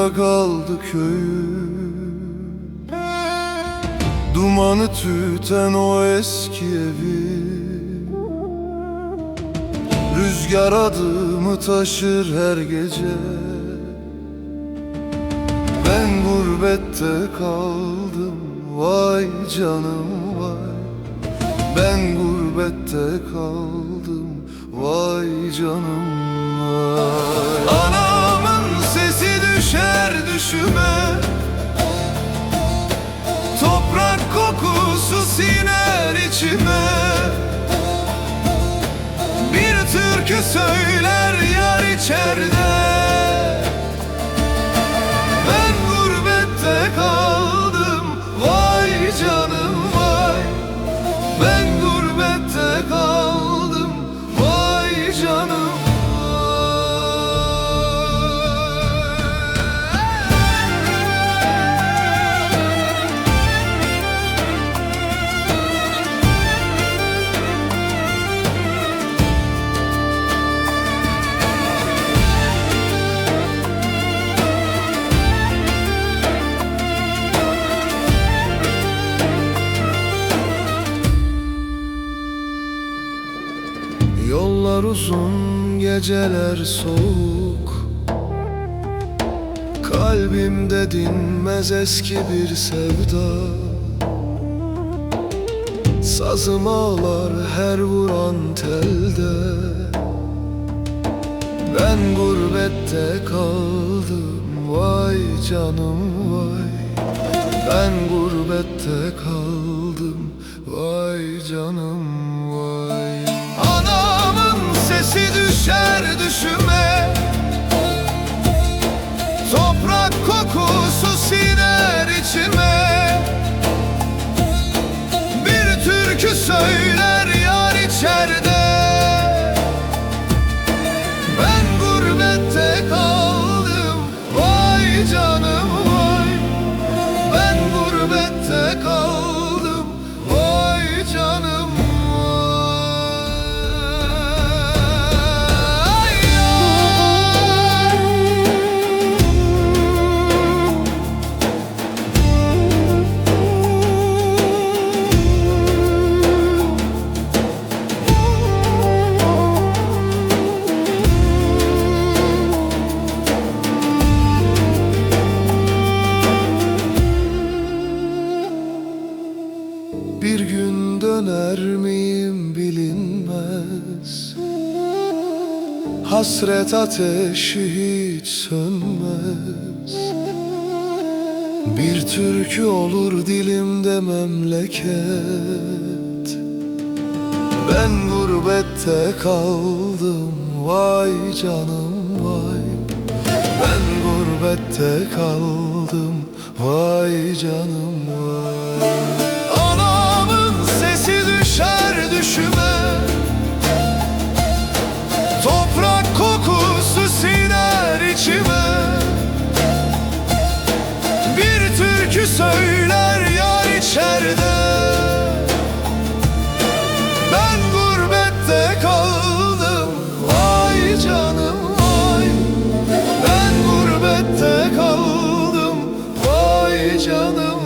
Yarıda kaldı köyüm, dumanı tüten o eski evim. Rüzgar adımı taşır her gece. Ben gurbette kaldım, vay canım vay. Ben gurbette kaldım, vay canım vay. Anamın sesi düşer düşüme, toprak kokusu siner içime. Bir türkü söyler yar içeride. Ben gurbette kaldım, vay canım vay. Ben gurbette kaldım, vay canım. Yollar uzun, geceler soğuk. Kalbimde dinmez eski bir sevda. Sazım ağlar her vuran telde. Ben gurbette kaldım, vay canım vay. Ben gurbette kaldım, vay canım vay. Anamın sesi düşer düşüme, toprak kokusu siner içime. Bir türkü söyler yar içeride. Ben gurbette kaldım, vay canım vay. Ben gurbette kaldım, vay canım. Bir gün döner miyim bilinmez. Hasret ateşi hiç sönmez. Bir türkü olur dilimde memleket. Ben gurbette kaldım, vay canım vay. Ben gurbette kaldım, vay canım vay. Düşer düşüme, toprak kokusu siner içime. Bir türkü söyler yar içeride. Ben gurbette kaldım, vay canım vay. Ben gurbette kaldım, vay canım.